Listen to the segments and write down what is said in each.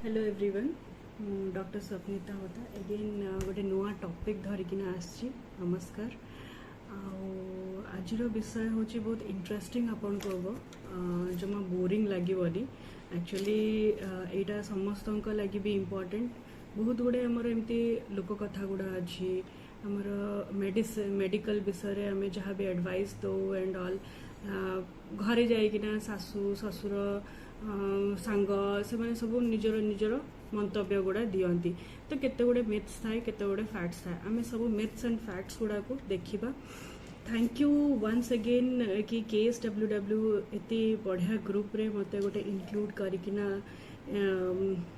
Hello everyone doctor स्वप्निता होता eigen गोटे नुआ टॉपिक धरिकिना आसछि नमस्कार आजर विषय हूँ बहुत इंटरेस्टिंग आपन को जमा बोरिंग लगे एक्चुअली यहाँ समस्त लगी भी इम्पोर्टेंट बहुत गुड़े आमर एमती लोक कथा गुड़ा अच्छी आमर मेडिकल विषय आम जहाँ भी एडवाइस दो एंड ऑल घरे जाइकिना सासू ससुर सांग से सब निजर निजर मंतव्य गुड़ा दियंती तो केते गुड़े मिथ्स थाए केते गुड़े फैक्ट्स थाए आमे सब मिथ्स एंड फैक्ट्स गुड़ा को देखिबा। थैंक यू वंस अगेन कि KSWW एते बढ़िया ग्रुप रे मते गोटे इंक्लूड करिकिना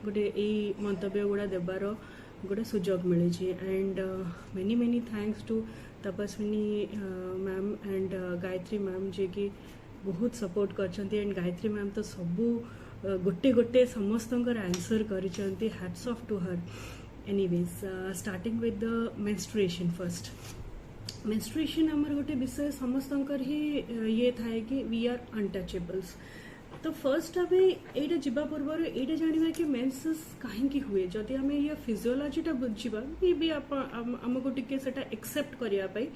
गोटे ए मंतव्य गुड़ा देबार गोटे सुजोग मिले and many many thanks to Tapaswini ma'am and Gayatri ma'am जे कि बहुत सपोर्ट करछंती एंड गायत्री मैम तो सबू गोटे गोटे समस्त आंसर करिछंती hats off to her. Anyways starting with the menstruation first menstruation आमर गोटे विषय समस्त ही ये थाए कि वी आर अनटचेबल्स। तो फर्स्ट आम यहाँ जावा पूर्व यहाँ जाना कि मेंसेस कहीं हुए जदि आम या फिजियोलॉजीटा बुझा मे भी आमको टिके सेटा एक्सेप्ट करने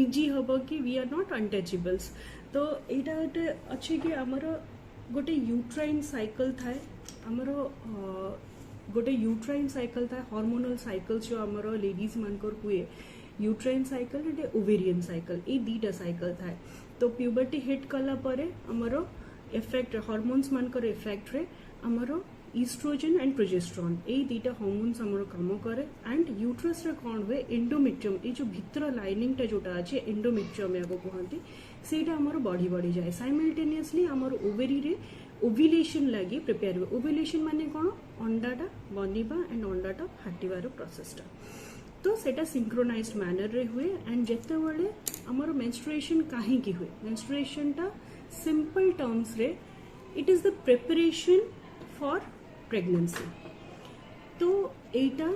इजी हम कि वी आर नॉट अनटचेबल्स। तो यहाँ गोटे अच्छे कि आमर गोटे यूट्राइन साइकिल थाए आमर गोटे यूट्राइन साइकिल थाए हार्मोनल साइकिल्स जो आमर लेडीज मानकर हुए uterine cycle and ovarian cycle ये दीटा साइकिल थाए। तो प्यूबर्टी हिट कला परे आमर इफेक्ट हार्मोन्स मानकर इफेक्ट रे आमर ईस्ट्रोजन एंड प्रोजेस्टेरोन ए दीटा हार्मोन्स आमर काम करे एंड यूट्रस रे कौन हुए एंडोमेट्रियम ये जो भितर लाइनिंग टा जोटा अच्छे एंडोमेट्रियम या कहती सेटा आमर बढ़ी बढ़ी जाए साइमल्टेनियसली आमर ओवेरी रे ओव्यूलेशन लगी प्रिपेयर हुए। ओव्यूलेशन माने कौन अंडाटा बनिबा एंड अंडाटा फाटिबार प्रोसेसटा तो सेटा सिंक्रोनाइज्ड मैनर रे हुए एंड जेते बेले आमर मेंस्ट्रुएशन काहे की हुए मेंस्ट्रुएशन टा सिंपल टर्म्स रे it is the preparation for pregnancy. तो एटा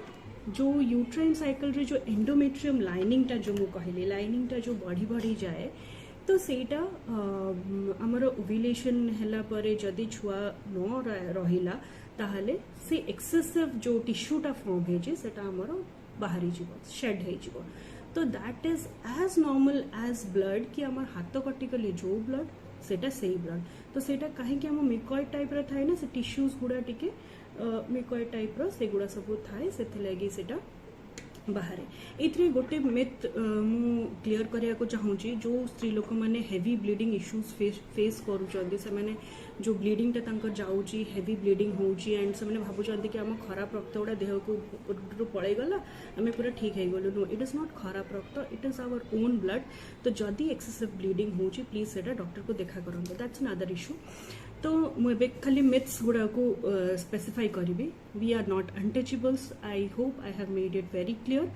जो यूट्राइन साइकिल रे जो एंडोमेट्रियम लाइनिंग टा जो मु कहली लाइनिंग टा जो बढ़ी बढ़ी जाए तो सेटा आमर ओव्यूलेशन हैला परे जदि छुआ न रहिला ताहले से एक्सेसिव जो टिश्यूटा फॉर्म हे सेटा आमर बाहरी जीवो शेड हे जीवो। तो that is as normal as blood कि आमर हाथ कटिकले जो ब्लड सेटा सही ब्लड तो सेटा कहीं आम मिकॉइड टाइप रा थाए ना से टिश्यूज गुड़ा टिके मिकॉइड टाइप रा से गुड़ा सब थाए से लगी सेटा बाहर ये गोटे मिथ मु क्लियर करने को चाहूँगी जो स्त्री लोक मैंने हेवी ब्लीडिंग इश्यूज फेस करुँच से मैंने जो ब्लीडिंग टा जाऊँगी हेवी ब्लीडिंग होउची एंड से मैंने भावुँ कि आम खराब रक्त गुड़ा देह को पलैगला आम पूरा ठीक है गलु नो इट इज नॉट खराब रक्त it is our own blood. तो जदि एक्सेसिव ब्लीडिंग होउची प्लीज सेटा डॉक्टर को देखा करंतु दैट्स अनदर इश्यू। तो मुझे खाली मिथ्स गुड़ा को स्पेसिफाई करी we are not untouchables I hope I have made it very clear.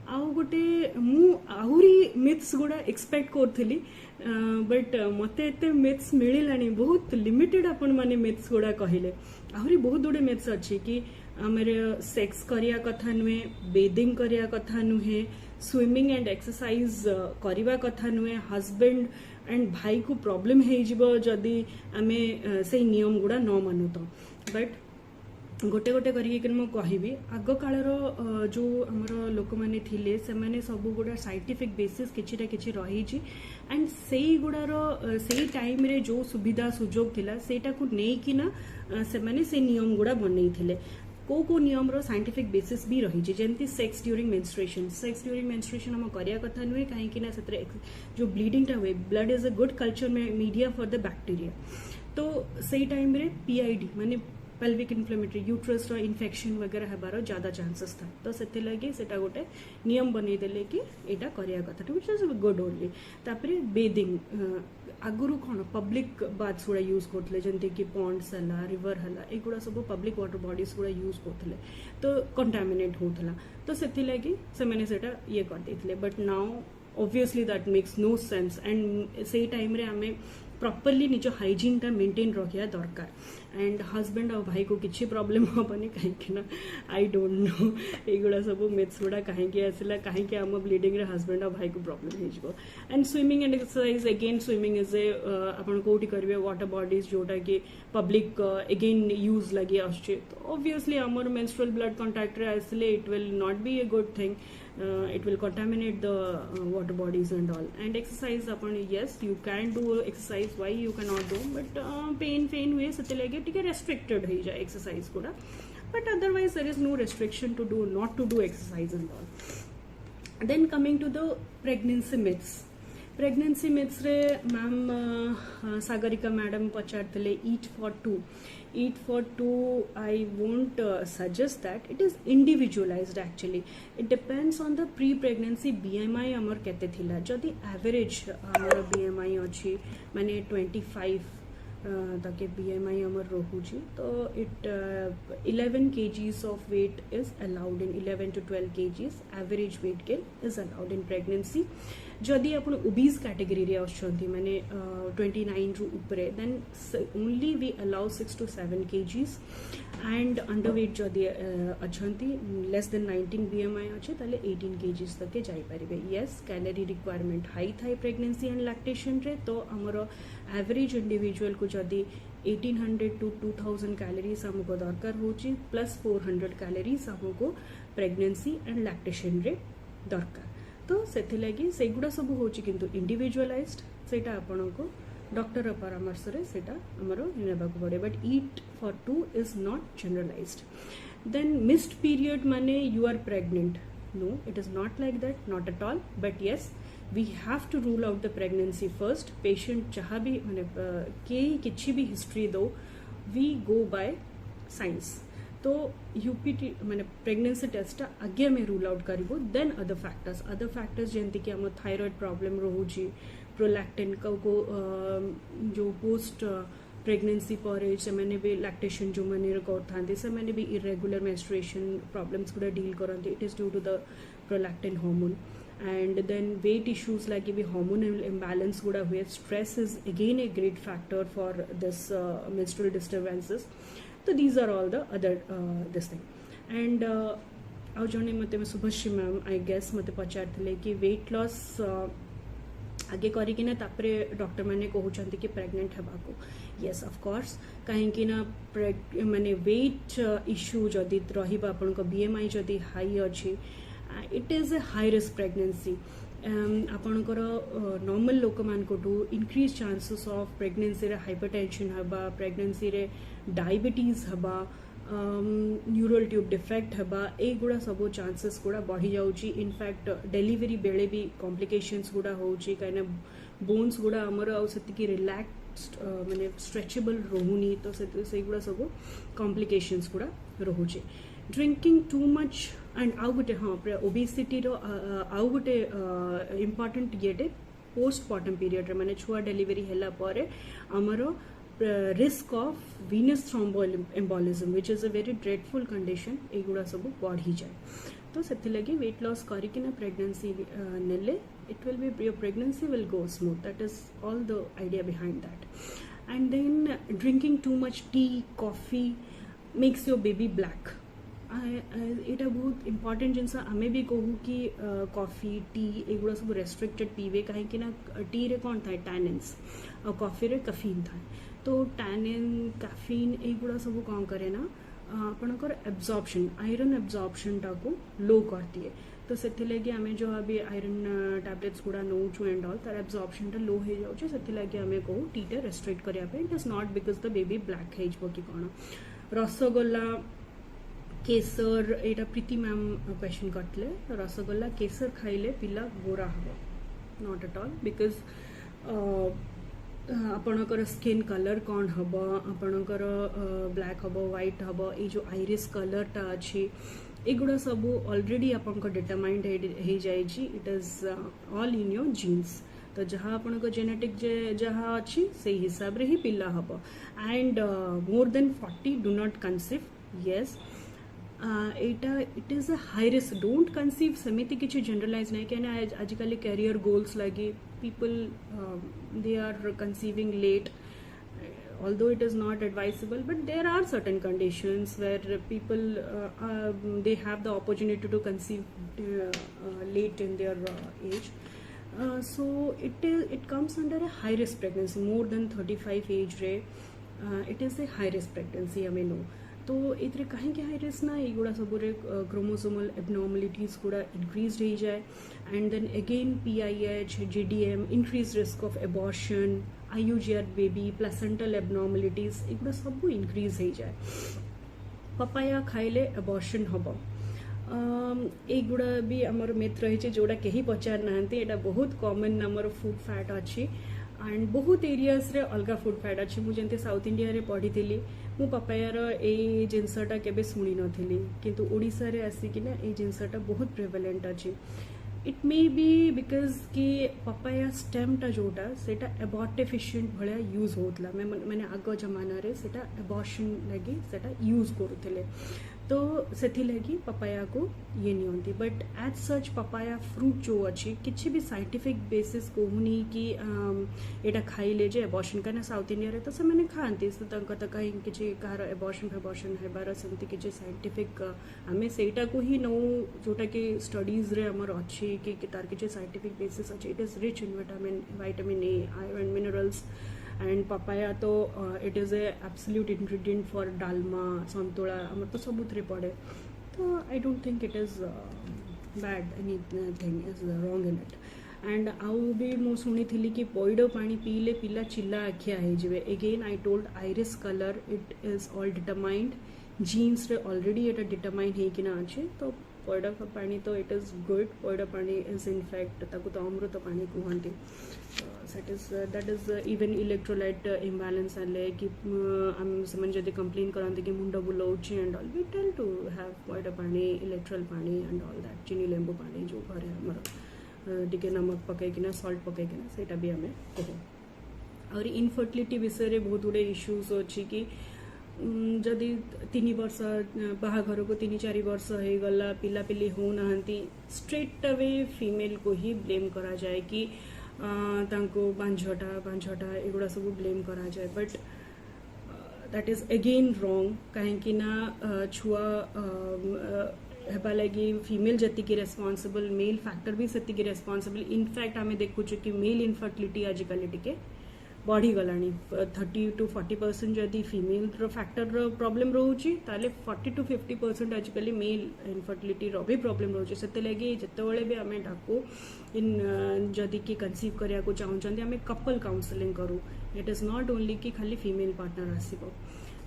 आउ गोटे आहरी मिथ्स गुड़ा एक्सपेक्ट करी बट मते एते मिथ्स मिलानी बहुत लिमिटेड आपण माने मिथ्स गुड़ा कहले आहरी बहुत गुड़े मिथ्स अच्छी कि आमर सेक्स करिया कथा नुहे बेदिंग करिया कथा नुहे स्विमिंग एंड एक्सरसाइज करिवा कथा नुहे हस्बैंड एंड भाई को प्रॉब्लम है जदि आमे से नियम गुड़ा न मानु तो बट गोटे गोटे करके कहबी आग कालर जो आमर लोक मैंने थिले से माने सब गुड़ा साइंटिफिक बेसिस किछिटा किछि रही एंड से गुड़ार से टाइम रे जो सुविधा सुजोग थिला सेटा को नेकिना से माने से नियम गुड़ा बनई थिले को नियम रो साइंटिफिक बेसिस भी रही जमती सेक्स ड्यूरिंग मेंस्ट्रुएशन हम करिया कथा नुहे कहीं से जो ब्लीडिंग टा हुए blood is a good culture media for the bacteria. तो से टाइम रे PID माने पेल्विक इन्फ्लेमेटरी यूट्रस इन्फेक्शन वगैरह हबार ज्यादा चांसेस था तो से लगे सेटा गोटे नियम बनई देले कि एटा करिया कथा व्हिच इज गुड ओनली। तापरे बेदिंग आगुरु कौन पब्लिक बाथ्स गुड़ा यूज करते जमती कि पॉन्ड्स है रिवर है एगुड़ा सब पब्लिक वाटर बॉडीज गुड़ा यूज करते तो कंटामिनेट होता तो से लगी से मैंने सेटा ये कर देते but now obviously that makes no sense and से टाइम रे आमे प्रॉपरली निज हाइजीन टा मेंटेन रखिया दरकार एंड हजबैंड और भाई को किसी प्रॉब्लम हेनी कहीं आई डोंट नो युवा सब मिथ्स गुड़ा कहीं आसला कहीं आम ब्लीडिंग रे हजबैंड और भाई को प्रॉब्लम हो and swimming and exercise again swimming is a आपन कोठी करिवे वाटर बॉडीज जोटा कि पब्लिक अगेन यूज लगी आछे तो ऑब्वियसली आमर मेंस्ट्रुअल ब्लड कांटेक्ट रे आसले it will not be a good thing it will contaminate the water bodies and all. And exercise upon, yes you can do exercise, why you cannot do, but pain हुए से ठीक है restricted हो जाए exercise Koda, but otherwise there is no restriction to do not to do exercise and all. Then coming to the pregnancy myths. Pregnancy myths रे ma'am Sagarika madam पचारते eat for two I won't suggest that. It is individualized actually. It depends on the pre-pregnancy BMI amar केते थिला जदि average amar BMI अछि माने 25 तक BMI amar रोहुची तो it 11 kgs of weight is allowed in 11 to 12 kgs average weight gain is allowed in pregnancy. जदि आप obese category रे आछंती माने 29 रु ऊपर then only we allow 6 to 7 kgs and underweight जदि अछंती लेस देन 19 BMI अछि ताले 18 kgs तक के जाई परिबे. यस कैलोरी रिक्वायरमेंट हाई थाई प्रेगनेंसी एंड लैक्टेशन रे तो हमरो एवरेज इंडिविजुअल को जदि 1800 to 2000 कैलोरीज हमको दरकार होची प्लस 400 कैलोरीज हमको प्रेगनेंसी एंड लैक्टेशन रे दरकार. तो से गुड़ा सब हूँ किंतु इंडिविजुअलाइज्ड सेटा आपन को डॉक्टर परामर्श रे सेटा हमरो नेबा को पड़े. But eat for two is not generalised. Then missed period माने you are pregnant, no it is not like that, not at all. But yes we have to rule out the pregnancy first. Patient जहाँ भी माने किसी भी history दो we go by science. तो UPT माने pregnancy test आगे में रूल आउट करिवो. देन अदर फैक्टर्स जेंति कि हम थायराइड प्रॉब्लम रोहुची, प्रोलैक्टिन को जो पोस्ट प्रेगनेंसी पर से मैंने भी लैक्टेशन जो मैंने करथांती से मैंने भी इरेगुलर मेंस्ट्रुएशन प्रॉब्लम्स गुड़ा डील करंती. It is due to the prolactin hormone. And then weight issues like भी हार्मोनल इम्बैलेंस गुड़ा हुए. Stress is again a great factor for this menstrual disturbances. तो these are all the other this thing. And आउ जने मते Shubhashree ma'am I guess मते पचारथिले कि weight loss आगे करिकिना तापरे डॉक्टर माने कहउचंती कि प्रेग्नेंट हेबा को. यस ऑफ कोर्स कहीं ना माने वेट इश्यू जदि रहिबा आपन को BMI जदि हाई अछि it is A high risk pregnancy. आपणकर नॉर्मल लोक मानकटू इंक्रीज चांसेस ऑफ प्रेगनेंसी रे हाइपरटेंशन हबा, प्रेगनेंसी रे डायबिटीज हबा, न्यूरल ट्यूब डिफेक्ट हबा, ए गुड़ा सब चांसेस गुड़ा बढ़ी जाउची. इनफैक्ट डिलीवरी बेले भी कॉम्प्लिकेशंस गुड़ा होउची काइना बोन्स गुड़ा हमर आउ सेति रिलैक्स्ड माने स्ट्रेचेबल रोहुनी. तो से गुड़ा सब कॉम्प्लिकेशंस गुड़ा रोहुची. ड्रिंकिंग टू मच एंड आउ गोटे हाँ ओबेसिटी रो आउ गोटे इम्पोर्टेंट ये पोस्टमार्टम पीरियड माने छुआ डिलीवरी हैला परे हमरो risk of venous thromboembolism which is a very dreadful condition एगुड़ा सब बढ़ी जाए. तो से लगी वेट लॉस करिकिना प्रेगनेंसी नेले it will be your pregnancy will go smooth. That is all the idea behind that. And then drinking too much tea, coffee makes your baby black. एटा बहुत इंपॉर्टेंट जिनस आमे भी कहू कि कॉफी टी एगुड़ा सब restricted पीवे कहीं ना T रे कौन था टैनिन्स और कॉफी रे कैफीन था. तो टैनिन कैफीन एगुड़ा सब कौन करे ना आपणकर एब्जॉर्प्शन आयरन एब्जॉर्प्शन टा को लो करती है. तो से आम जो अभी आयरन टैबलेट्स गुड़ा नौचु एंड ऑल तार एब्जॉर्प्शन टा लो हो जाऊँ से आम कहू टीटा रेस्ट्रिक्ट करने. It is not because the baby black हो कि कौन. रसगोल्ला केसर एटा प्रीति मैम क्वेश्चन करते. रसगोल्ला केसर खाइले पिला गोरा हम, नॉट एट ऑल. बिकज आपणकर स्किन कलर कौन हम, आपणकर ब्लैक हम व्हाइट हम, ये जो आईरिस कलरटा अच्छी एगुड़ा सब ऑलरेडी आपन डिटरमाइंड हो जाए. It is all in your genes. तो जहाँ आपन जेनेटिक जहाँ अच्छी से हिसाब रे ही पिला हम. And more than 40 do not conceive. Yes एटा it is a high risk. Don't conceive सेमिति किसी जनरलाइज नहीं क्या आजिकल कैरियर गोल्स लगी people they are conceiving late. although it is not advisable, but there are certain conditions where people they have the opportunity to conceive late in their age. So it comes under a high risk pregnancy. More than 35 age रे it is a high risk pregnancy हमें no. तो एथरे कहीं high risk ना एगुड़ा सब chromosomal abnormalities गुड़ा increase हो जाए. And then again PIH, GDM, increase risk of abortion, IUGR baby, placental abnormalities एगुड़ा सब इंक्रीज हो जाए. पपाया खाइले एबॉर्शन हम एगुड़ा भी आमर मिथ रही जोड़ा कहीं पचार ना एटा बहुत कॉमन आमर फूड फैट अच्छी. एंड बहुत एरियाज रे अलगा फूड फैट अच्छी. मुझे साउथ इंडिया रे पढ़ी थी मु पपायार ए जिनसटा केबे शुणी नथिली किंतु ओडिसा रे आसिकिना ए जिनसटा बहुत प्रेवलेंट अच्छी. इट मे बी बिकज कि पपाया स्टेमटा जोटा सेटा एबॉर्टिफिशिएंट भलिया यूज होतला. मैंने आग जमाना रे सेटा एबॉर्शन लगी सेटा यूज करूथिले. तो सेथि लगी पपाया को ये नियंती. But as such papaya fruit जो अच्छी किसी भी साइंटिफिक बेसिस कहूनी कि एटा खाइले जे एबॉर्शन का साउथ इंडिया रे तो से मैंने खाती तो कहीं किसी कहार एबॉर्शन हेबार सेमती किसी साइंटिफिक आमे सेटा को ही नौ जोटा कि स्टडीज रे हमर अच्छी कि तार किसी साइंटिफिक बेसिस अच्छी. It is rich in vitamin A, iron, minerals. And papaya तो it is a absolute ingredient for dalma, santula आम तो सबुथ पड़े. तो I don't think it is bad, anything is wrong in it. And आउ भी मु शुणी थी कि पैड पानी पीले पिला चिल्ला आखिया हो. Again I told iris colour it is all determined. Genes रे ऑलरेडी एटा डिटरमाइन होकिना अच्छे. तो पैड पानी तो इट इज गुड. पैड पानी इज इनफैक्ट ताकू तो अमृत पानी कहते. That is even electrolyte imbalance आले कि से जब कंप्लेन करते कि मुंड बुलाऊँ and all we tell to have पैड पानी, इलेक्ट्रल पानी एंड ऑल दैट. चीनी लेंबू पानी जो घरे आमर टिके नमक पकईकिना सल्ट पकईकिना सेटा भी आमे कहू. और इनफर्टिलिटी विषय बहुत गुड़े इश्यूज अच्छी कि जदि 3 वर्ष बाहाघर को 3-4 वर्ष हो गला पिलापिली होना स्ट्रेट अवे फीमेल को ही ब्लेम करा जाए कि तांको बांझटा एगुड़ा सब ब्लेम करा जाए. But that is again wrong. कहीं छुआ हेबा लगी फीमेल जति रेस्पॉन्सिबल, मेल फैक्टर भी सेतिकी रेस्पॉन्सिबल. इनफैक्ट आम देखुचु कि मेल इनफर्टिलिटी आजिकल टिके बढ़ी गलानी. 30 to 40% जदि फीमेल फैक्टर प्रॉब्लम रोचे ताले 40 to 50% आजिकल मेल इनफर्टिलिटी भी प्रॉब्लम रोचे. से लगी जितेबाला भी आम डाकू इन जदि कि कनसीव करिया को चाहूँगी आम कपल काउंसलिंग करूँ. इट इज नॉट ओनली कि खाली फीमेल पार्टनर आसब.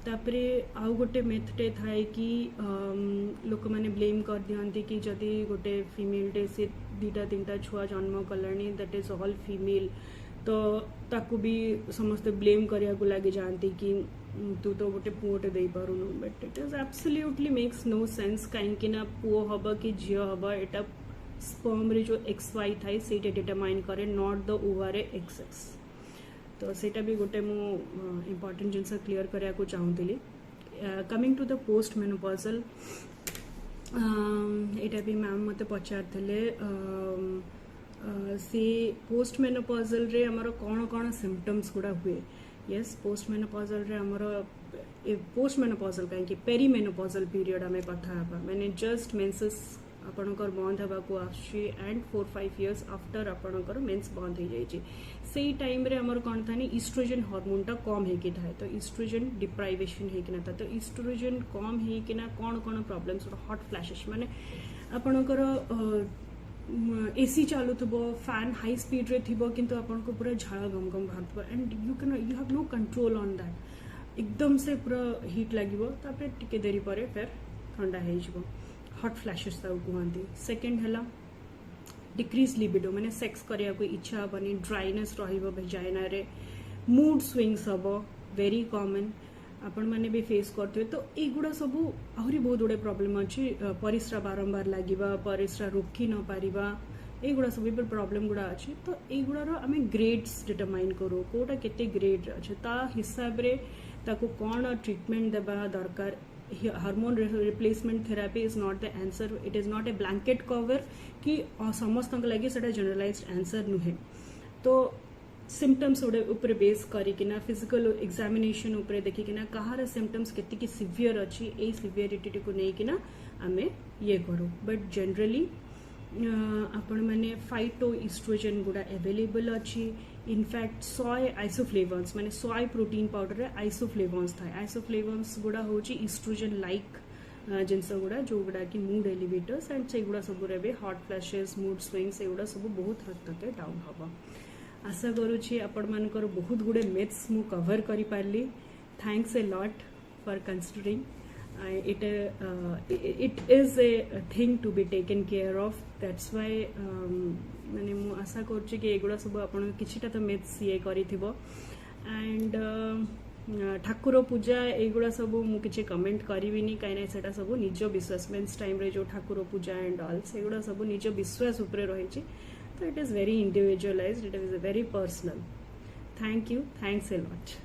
तापरे आउ गोटे मेथटे थाए कि लोक मैंने ब्लेम कर दियंती कि जदि गोटे फीमेल टे से 2-3 छुआ जन्म Kalani that is all female. तो ताकू भी समस्ते ब्लेम करिया को लगे जानती कि तू तो गोटे पुओटे दे पारुनु. But it is absolutely makes no sense. कहीं ना पुओ हम कि झी हम एटा स्पर्म रे जो XY थाए से डिटरमाइन करे, नॉट द ओवर XX. तो सेटा भी गोटे मु इम्पोर्टेंट जिनस क्लियर करिया को चाहूली. Coming to the post menopausal एटा भी मैम मते पचारथिले से पोस्ट मेनोपॉजल रे हमरो कौन सिम्पटम्स गुड़ा हुए. यस, पोस्ट मेनोपॉजल रे हमरो पोस्ट मेनोपॉजल कहीं पेरी मेनोपॉजल पीरियड आम कथा मैंने जस्ट मेंसेस आपणकर बंद होगा आसुची एंड 4-5 इयर्स आफ्टर आपणकर मेन्स बंद हो जाए. से टाइम रे हमर कौन था इस्ट्रोजन हार्मोनटा कम होगी थाए. तो इस्ट्रोजन डिप्राइवेशन होना था. तो इस्ट्रोजन कम होना कौन प्रॉब्लम्स हॉट फ्लैशेस माने आपणकर एसी चालू थो, फैन हाई स्पीड रे थी किंतु आपन को पूरा झाड़ गम बाहर and you have no control on that. एकदम से पूरा हीट लगे तापर टिके देरी पर फिर ठंडा हो हॉट फ्लैशेस कहते. सेकेंड है डिक्रीज लिबिडो माने सेक्स करिया को इच्छा हबनी, ड्राइनेस रहिबो वेजाइना रे, मूड स्विंग्स हबो वेरी कॉमन आपण मैंने भी फेस करते. तो युवा सब आहरी बहुत गुड़े प्रोब्लेम अच्छी. परिस्रा बारंबार लगे, परिस्रा रोकी न पारिबा, युवा सब प्रोब्लेम गुड़ा अच्छी. तो युवार आम ग्रेड्स डिटरमाइन करूँ कौटा केते ग्रेड अच्छे ता हिसाब रे ताको कौन ट्रीटमेंट देबा दरकार. Hormone replacement therapy is not the answer. It is not a blanket cover कि समस्त लगे जनरलाइज्ड आंसर नुहे. तो सिम्पटम्स उपरे बेस करिकिना फिजिकल एग्जामिनेशन उपरे देखिकिना कहार सिम्पटम्स केतिकी सिवियर अच्छी ए सिवियरिटी को लेकिना आमे ये करू बट जनरली आपण माने फाइटो इस्ट्रोजन गुड़ा अवेलेबल अच्छी इनफैक्ट सोय आइसोफ्लेवन्स माने सोय प्रोटीन पाउडर रे आइसोफ्लेवन्स थाए आइसोफ्लेवन्स गुड़ा होची इस्ट्रोजन लाइक जिनस गुड़ा जो गुड़ा कि मूड एलिवेटर्स एंड से गुड़ा सब रे हॉट फ्लैशेस मूड स्विंग्स एगुड़ा सब बहुत हद तक डाउन हबो आशा करुछि आपण मानकर बहुत गुड़े मिथ्स मु कवर करि पारली thanks a lot for considering it is a thing to be taken care of that's why माने मु आशा करुछि कि एगुड़ा सब आपण किछिटा तो मिथ्स ये करिथिबो एंड ठाकुर पूजा एगुड़ा सब मु किछि कमेंट करिविनी काइना सेटा सब निज विश्वास मेंस टाइम रे जो ठाकुर पूजा एंड ऑल सेगुड़ा सब निज विश्वास ऊपर रहिछि so it is very individualized, it is very personal. Thank you, thanks a lot.